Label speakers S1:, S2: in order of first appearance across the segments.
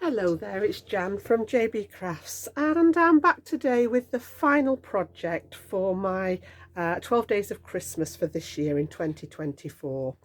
S1: Hello there, it's Jan from JB Crafts, and I'm back today with the final project for my 12 days of Christmas for this year in 2024.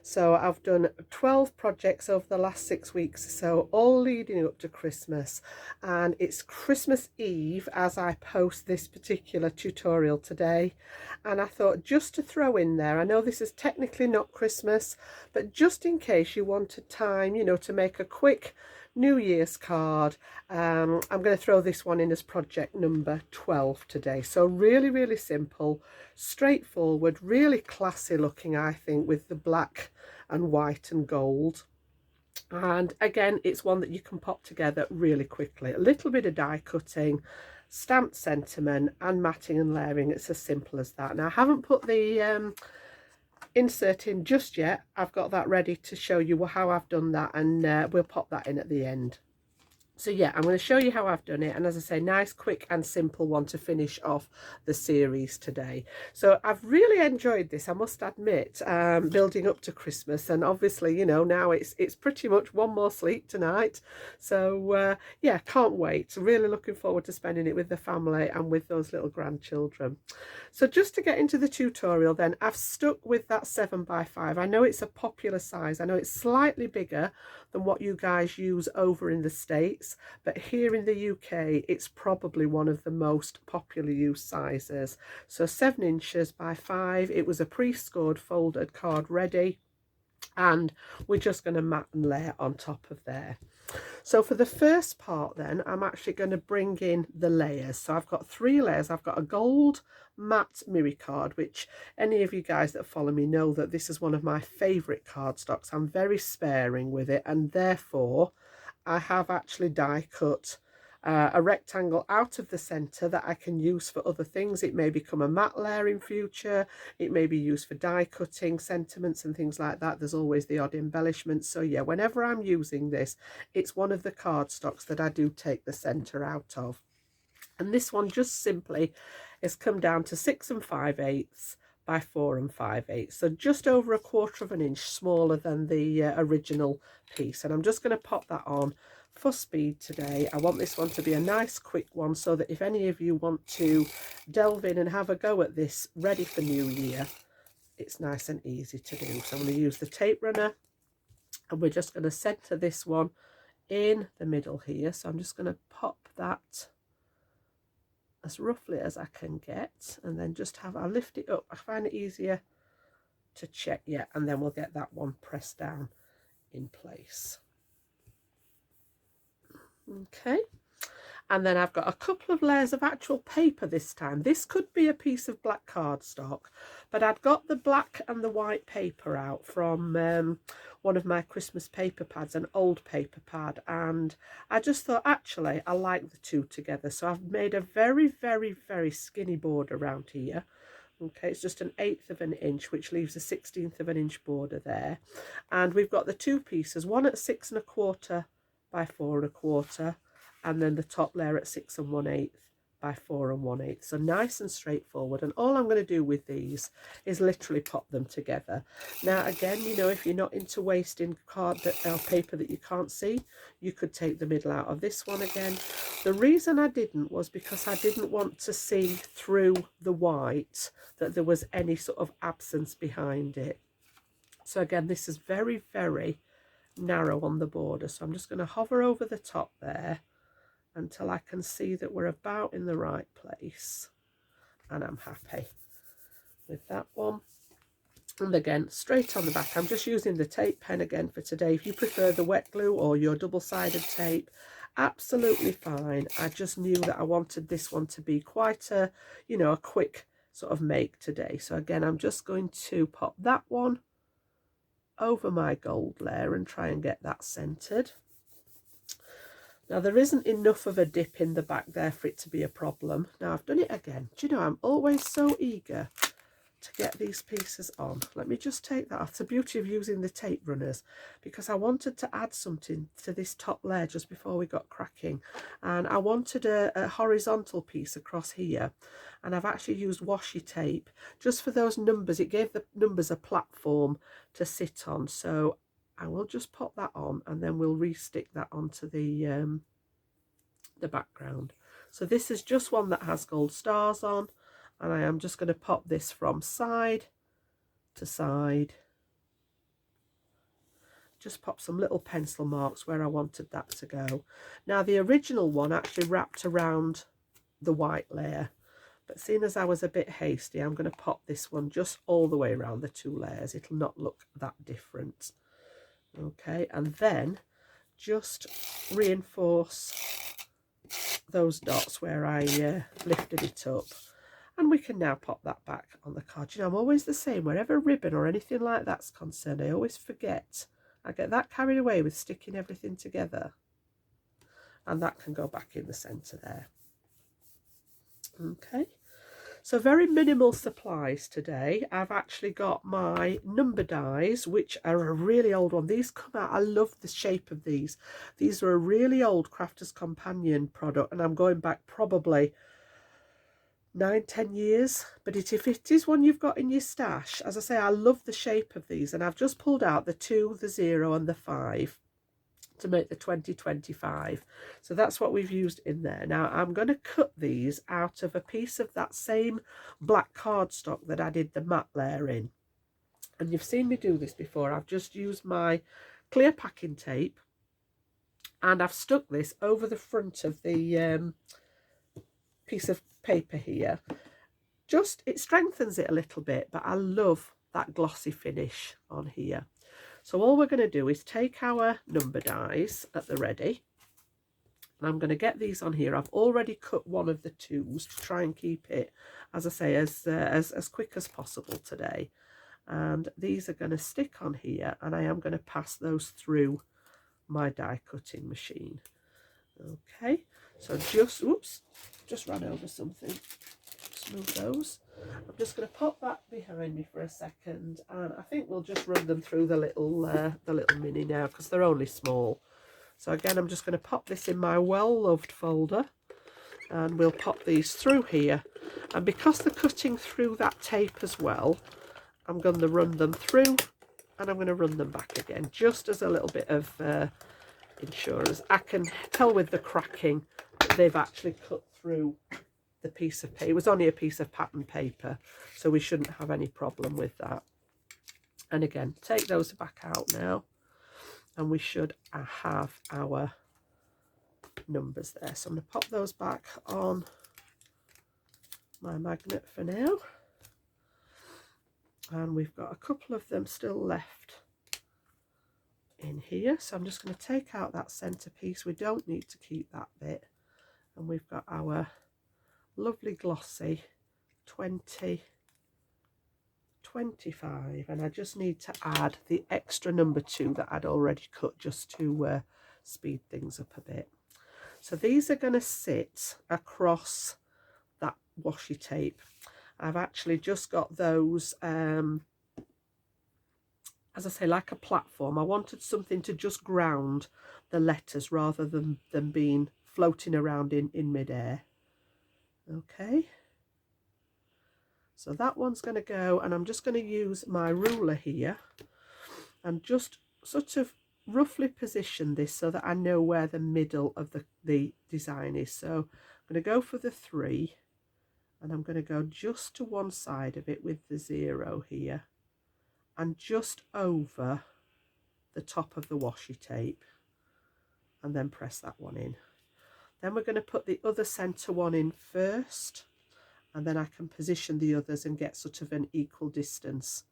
S1: So I've done 12 projects over the last 6 weeks, so all leading up to Christmas, and it's Christmas Eve as I post this particular tutorial today. And I thought, just to throw in there, I know this is technically not Christmas, but just in case you wanted time, to make a quick New Year's card, I'm going to throw this one in as project number 12 today. So really simple, straightforward, really classy looking, I think, with the black and white and gold. And again, it's one that you can pop together really quickly. A little bit of die cutting, stamped sentiment and matting and layering. It's as simple as that. Now, I haven't put the insert in just yet. I've got that ready to show you how I've done that, and we'll pop that in at the end. So yeah, I'm going to show you how I've done it, and as I say, nice, quick and simple one to finish off the series today. So I've really enjoyed this, I must admit, building up to Christmas, and obviously, now it's pretty much one more sleep tonight. So yeah, can't wait. Really looking forward to spending it with the family and with those little grandchildren. So just to get into the tutorial then, I've stuck with that 7x5. I know it's a popular size. I know it's slightly bigger than what you guys use over in the States, but here in the UK it's probably one of the most popular used sizes. So 7 inches by 5. It was a pre-scored folded card ready, and we're just going to mat and layer on top of there. So for the first part then, I'm actually going to bring in the layers. So I've got 3 layers. I've got a gold matte mirror card, which any of you guys that follow me know that this is one of my favourite cardstocks. I'm very sparing with it, and therefore I have actually die cut a rectangle out of the centre that I can use for other things. It may become a matte layer in future. It may be used for die cutting sentiments and things like that. There's always the odd embellishment. So yeah, whenever I'm using this, it's one of the cardstocks that I do take the centre out of. And this one just simply has come down to 6 5/8 by 4 5/8, so just over 1/4 of an inch smaller than the original piece. And I'm just going to pop that on for speed today. I want this one to be a nice quick one, so that if any of you want to delve in and have a go at this ready for New Year, it's nice and easy to do. So I'm going to use the tape runner, and we're just going to center this one in the middle here. So I'm just going to pop that as roughly as I can get, and then just I'll lift it up. I find it easier to check, yeah, and then we'll get that one pressed down in place. Okay, and then I've got a couple of layers of actual paper this time. This could be a piece of black cardstock, but I'd got the black and the white paper out from one of my Christmas paper pads, an old paper pad, and I just thought actually I like the two together. So I've made a very skinny border around here. Okay, it's just 1/8 of an inch, which leaves a 1/16 of an inch border there. And we've got the two pieces, one at 6 1/4 by 4 1/4, and then the top layer at 6 1/8 by 4 1/8. So nice and straightforward. And all I'm going to do with these is literally pop them together. Now again, if you're not into wasting card paper that you can't see, you could take the middle out of this one again. The reason I didn't was because I didn't want to see through the white that there was any sort of absence behind it. So again, this is very narrow on the border. So I'm just going to hover over the top there until I can see that we're about in the right place, and I'm happy with that one. And again, straight on the back, I'm just using the tape pen again for today. If you prefer the wet glue or your double-sided tape, absolutely fine. I just knew that I wanted this one to be quite a quick sort of make today. So again, I'm just going to pop that one over my gold layer and try and get that centered. Now there isn't enough of a dip in the back there for it to be a problem. Now I've done it again. Do you know, I'm always so eager to get these pieces on. Let me just take that off. It's the beauty of using the tape runners, because I wanted to add something to this top layer just before we got cracking, and I wanted a horizontal piece across here, and I've actually used washi tape just for those numbers. It gave the numbers a platform to sit on, so I will just pop that on, and then we'll re-stick that onto the background. So this is just one that has gold stars on, and I am just going to pop this from side to side. Just pop some little pencil marks where I wanted that to go. Now the original one actually wrapped around the white layer, but seeing as I was a bit hasty, I'm going to pop this one just all the way around the 2 layers. It'll not look that different. Okay, and then just reinforce those dots where I lifted it up, and we can now pop that back on the card. You know, I'm always the same wherever ribbon or anything like that's concerned. I always forget. I get that carried away with sticking everything together, and that can go back in the centre there. Okay, so very minimal supplies today. I've actually got my number dies, which are a really old one. These come out, I love the shape of these. These are a really old Crafter's Companion product, and I'm going back probably 9-10 years, but if it is one you've got in your stash, as I say, I love the shape of these, and I've just pulled out the 2, the 0 and the 5 to make the 2025. So that's what we've used in there. Now I'm going to cut these out of a piece of that same black cardstock that I did the matte layer in, and you've seen me do this before. I've just used my clear packing tape, and I've stuck this over the front of the piece of paper here. Just, it strengthens it a little bit, but I love that glossy finish on here. So all we're going to do is take our number dies at the ready, and I'm going to get these on here. I've already cut one of the 2s to try and keep it, as I say, as quick as possible today. And these are going to stick on here, and I am going to pass those through my die cutting machine. Okay, so just ran over something. Just move those. I'm just going to pop that behind me for a second, and I think we'll just run them through the little mini now, because they're only small. So again, I'm just going to pop this in my well-loved folder, and we'll pop these through here. And because they're cutting through that tape as well, I'm going to run them through, and I'm going to run them back again, just as a little bit of insurance. I can tell with the cracking that they've actually cut through the piece of paper. It was only a piece of pattern paper, so we shouldn't have any problem with that. And again, take those back out now, and we should have our numbers there. So I'm going to pop those back on my magnet for now, and we've got a couple of them still left in here, so I'm just going to take out that centerpiece. We don't need to keep that bit, and we've got our lovely glossy 2025, and I just need to add the extra number 2 that I'd already cut, just to speed things up a bit. So these are going to sit across that washi tape. I've actually just got those as I say, like a platform. I wanted something to just ground the letters rather than them being floating around in midair. Okay, so that one's going to go, and I'm just going to use my ruler here and just sort of roughly position this so that I know where the middle of the design is. So I'm going to go for the 3, and I'm going to go just to one side of it with the 0 here, and just over the top of the washi tape, and then press that one in. Then we're going to put the other centre one in first, and then I can position the others and get sort of an equal distance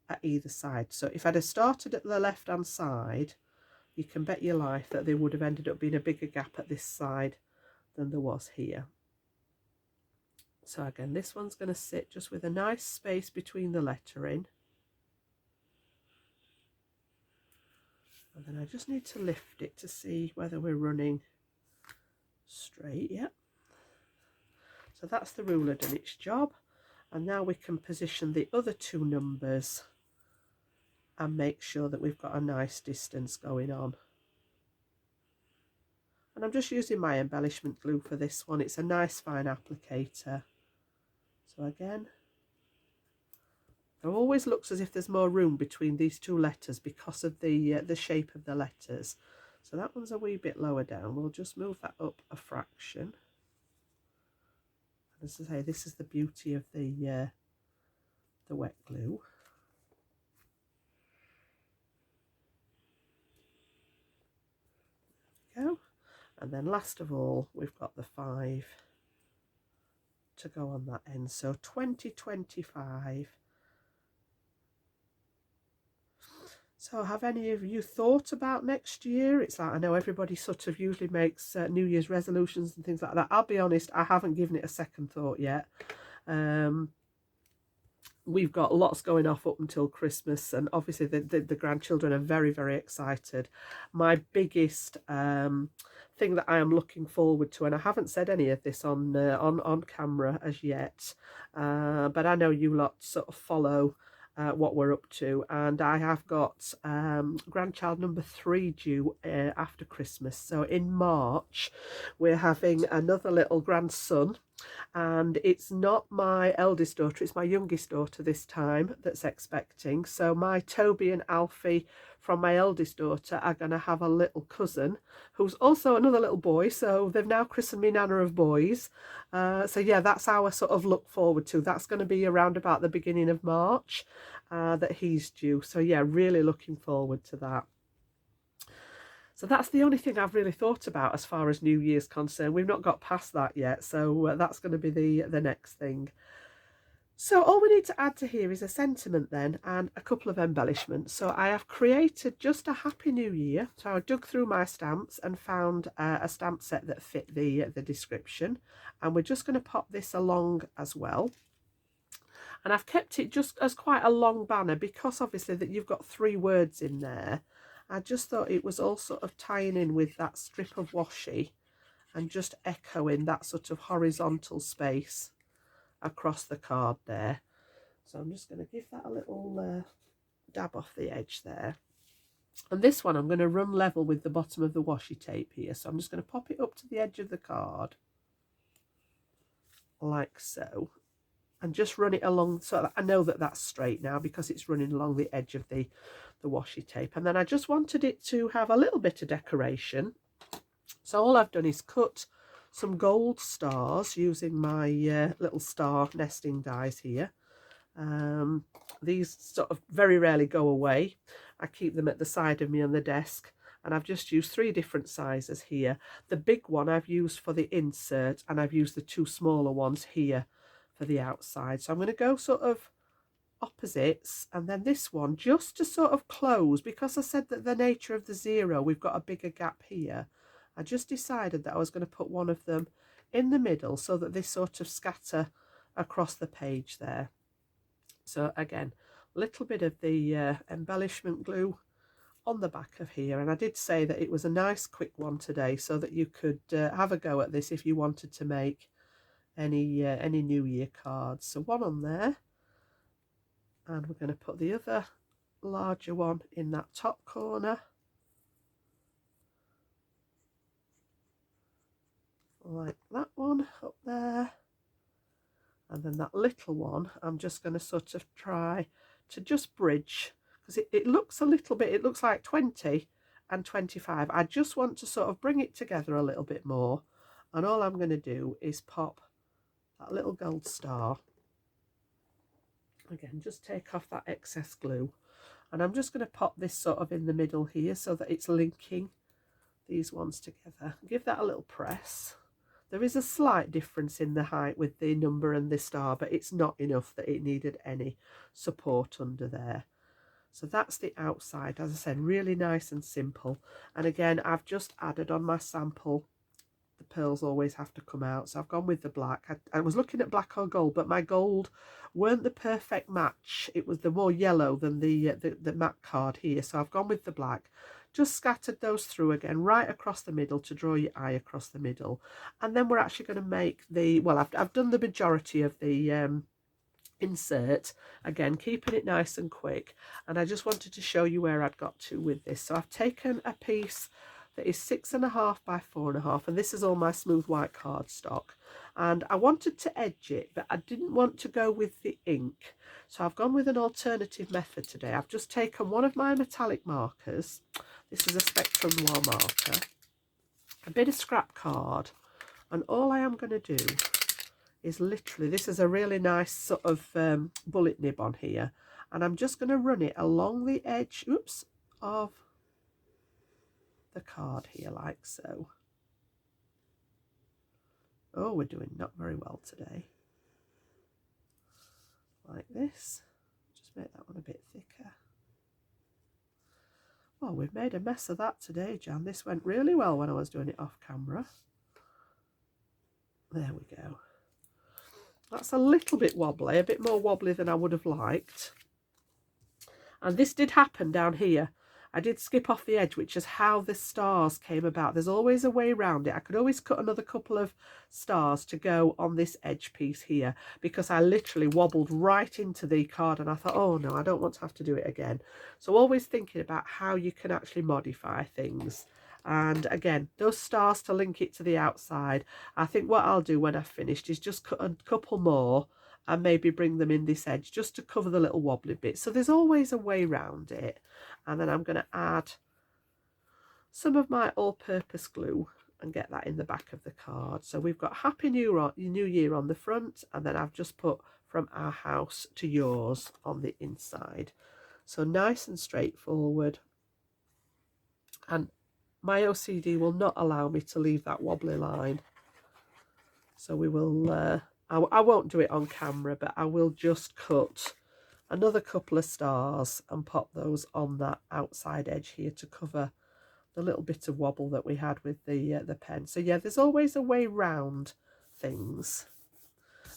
S1: at either side. So if I'd have started at the left hand side, you can bet your life that there would have ended up being a bigger gap at this side than there was here. So again, this one's going to sit just with a nice space between the lettering. And then I just need to lift it to see whether we're running straight. Yep. So that's the ruler done its job. And now we can position the other 2 numbers and make sure that we've got a nice distance going on. And I'm just using my embellishment glue for this one. It's a nice fine applicator. So again, It always looks as if there's more room between these two letters because of the shape of the letters. So that one's a wee bit lower down. We'll just move that up a fraction. And as I say, this is the beauty of the wet glue. There we go. And then last of all, we've got the 5 to go on that end. So 2025. So have any of you thought about next year? It's like, I know everybody sort of usually makes New Year's resolutions and things like that. I'll be honest, I haven't given it a second thought yet. We've got lots going off up until Christmas, and obviously the grandchildren are very, very excited. My biggest thing that I am looking forward to, and I haven't said any of this on camera as yet, but I know you lot sort of follow what we're up to, and I have got grandchild number 3 due after Christmas. So in March we're having another little grandson, and it's not my eldest daughter, it's my youngest daughter this time that's expecting. So my Toby and Alfie from my eldest daughter are going to have a little cousin who's also another little boy, so they've now christened me Nana of Boys. So yeah, that's our sort of look forward to. That's going to be around about the beginning of March that he's due. So yeah, really looking forward to that. So that's the only thing I've really thought about as far as New Year's concerned. We've not got past that yet, so that's going to be the next thing. So all we need to add to here is a sentiment then and a couple of embellishments. So I have created just a Happy New Year. So I dug through my stamps and found a stamp set that fit the description. And we're just going to pop this along as well. And I've kept it just as quite a long banner because obviously that you've got 3 words in there. I just thought it was all sort of tying in with that strip of washi and just echoing that sort of horizontal space across the card there. So I'm just going to give that a little dab off the edge there. And this one I'm going to run level with the bottom of the washi tape here. So I'm just going to pop it up to the edge of the card like so. And just run it along so that I know that that's straight now because it's running along the edge of the washi tape. And then I just wanted it to have a little bit of decoration. So all I've done is cut some gold stars using my little star nesting dies here. These sort of very rarely go away. I keep them at the side of me on the desk. And I've just used 3 different sizes here. The big one I've used for the insert, and I've used the 2 smaller ones here for the outside. So I'm going to go sort of opposites, and then this one just to sort of close, because I said that the nature of the 0, we've got a bigger gap here. I just decided that I was going to put one of them in the middle so that they sort of scatter across the page there. So again, a little bit of the embellishment glue on the back of here, and I did say that it was a nice quick one today so that you could have a go at this if you wanted to make any New Year cards. So one on there, and we're going to put the other larger one in that top corner like that one up there, and then that little one I'm just going to sort of try to just bridge, because it looks a little bit, it looks like 20 and 25. I just want to sort of bring it together a little bit more, and all I'm going to do is pop that little gold star. Again, just take off that excess glue, and I'm just going to pop this sort of in the middle here so that it's linking these ones together. Give that a little press. There is a slight difference in the height with the number and the star, but it's not enough that it needed any support under there. So that's the outside, as I said, really nice and simple. And again, I've just added on my sample, the pearls always have to come out, so I've gone with the black. I was looking at black or gold, but my gold weren't the perfect match. It was the more yellow than the matte card here, so I've gone with the black. Just scattered those through again right across the middle to draw your eye across the middle. And then we're actually going to make the, well, I've done the majority of the insert, again keeping it nice and quick, and I just wanted to show you where I'd got to with this. So I've taken a piece that is 6.5 by 4.5, and this is all my smooth white cardstock. And I wanted to edge it, but I didn't want to go with the ink, so I've gone with an alternative method today. I've just taken one of my metallic markers. This is a Spectrum Noir marker, a bit of scrap card, and all I am going to do is literally, this is a really nice sort of bullet nib on here, and I'm just going to run it along the edge, oops, of the card here, like so. Oh, we're doing not very well today. Like this. Just make that one a bit thicker. Well, we've made a mess of that today, Jan. This went really well when I was doing it off camera. There we go. That's a little bit wobbly, a bit more wobbly than I would have liked. And this did happen down here. I did skip off the edge, which is how the stars came about. There's always a way around it. I could always cut another couple of stars to go on this edge piece here, because I literally wobbled right into the card and I thought, oh no, I don't want to have to do it again. So always thinking about how you can actually modify things. And again, those stars to link it to the outside. I think what I'll do when I've finished is just cut a couple more and maybe bring them in this edge just to cover the little wobbly bits. So there's always a way around it. And then I'm going to add some of my all-purpose glue and get that in the back of the card. So we've got Happy New Year on the front, and then I've just put From Our House to Yours on the inside. So nice and straightforward. And my OCD will not allow me to leave that wobbly line. So we will... I won't do it on camera, but I will just cut another couple of stars and pop those on that outside edge here to cover the little bit of wobble that we had with the pen. So yeah, there's always a way round things.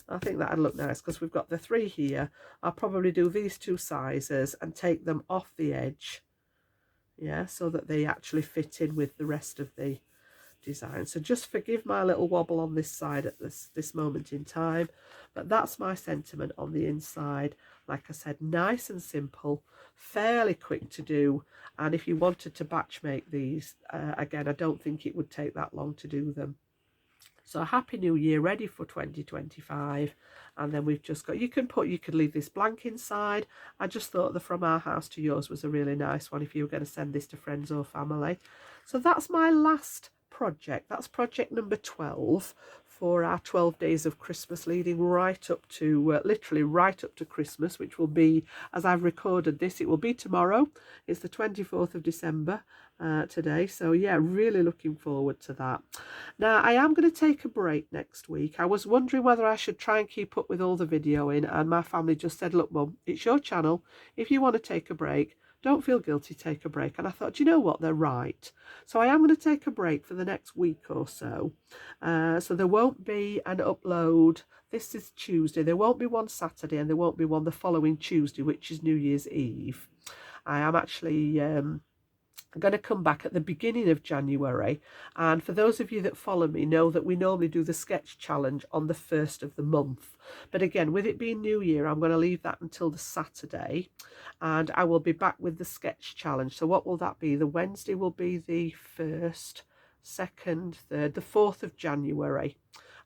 S1: I think that'd look nice because we've got the 3 here. I'll probably do these 2 sizes and take them off the edge, yeah, so that they actually fit in with the rest of the design. So just forgive my little wobble on this side at this moment in time, but that's my sentiment on the inside. Like I said, nice and simple, fairly quick to do, and if you wanted to batch make these, again, I don't think it would take that long to do them. So Happy New Year, ready for 2025. And then we've just got, you could leave this blank inside. I just thought the From Our House to Yours was a really nice one if you were going to send this to friends or family. So that's my last project. That's project number 12 for our 12 days of Christmas, leading right up to literally right up to Christmas, which will be, as I've recorded this, it will be tomorrow. It's the 24th of December today, so yeah, really looking forward to that. Now I am going to take a break next week. I was wondering whether I should try and keep up with all the videoing, and my family just said, look Mum, it's your channel, if you want to take a break, don't feel guilty, take a break. And I thought, you know what, they're right. So I am going to take a break for the next week or so. So there won't be an upload. This is Tuesday. There won't be one Saturday, and there won't be one the following Tuesday, which is New Year's Eve. I am actually... I'm going to come back at the beginning of January, and for those of you that follow me know that we normally do the sketch challenge on the 1st of the month, but again, with it being New Year, I'm going to leave that until the Saturday, and I will be back with the sketch challenge. So what will that be? The Wednesday will be the 1st, 2nd, 3rd, the 4th of January.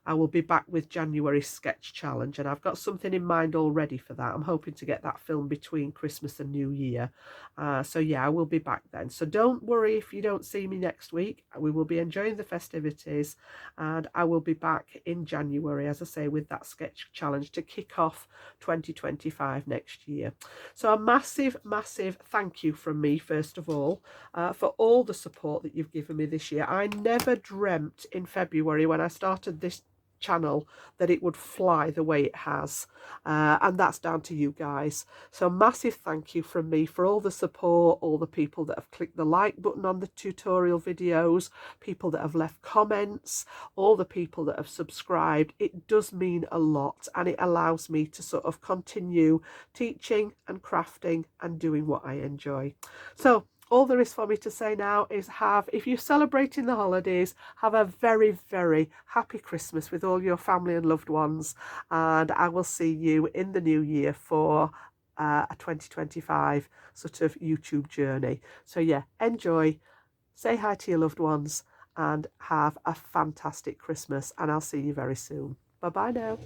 S1: I will be back with January sketch challenge, and I've got something in mind already for that. I'm hoping to get that filmed between Christmas and New Year. So yeah, I will be back then. So don't worry if you don't see me next week. We will be enjoying the festivities, and I will be back in January, as I say, with that sketch challenge to kick off 2025 next year. So a massive, massive thank you from me, first of all, for all the support that you've given me this year. I never dreamt in February when I started this channel that it would fly the way it has, and that's down to you guys. So massive thank you from me for all the support, all the people that have clicked the like button on the tutorial videos, people that have left comments, all the people that have subscribed. It does mean a lot, and it allows me to sort of continue teaching and crafting and doing what I enjoy. So all there is for me to say now is if you're celebrating the holidays, have a very, very happy Christmas with all your family and loved ones. And I will see you in the new year for a 2025 sort of YouTube journey. So yeah, enjoy, say hi to your loved ones, and have a fantastic Christmas, and I'll see you very soon. Bye bye now.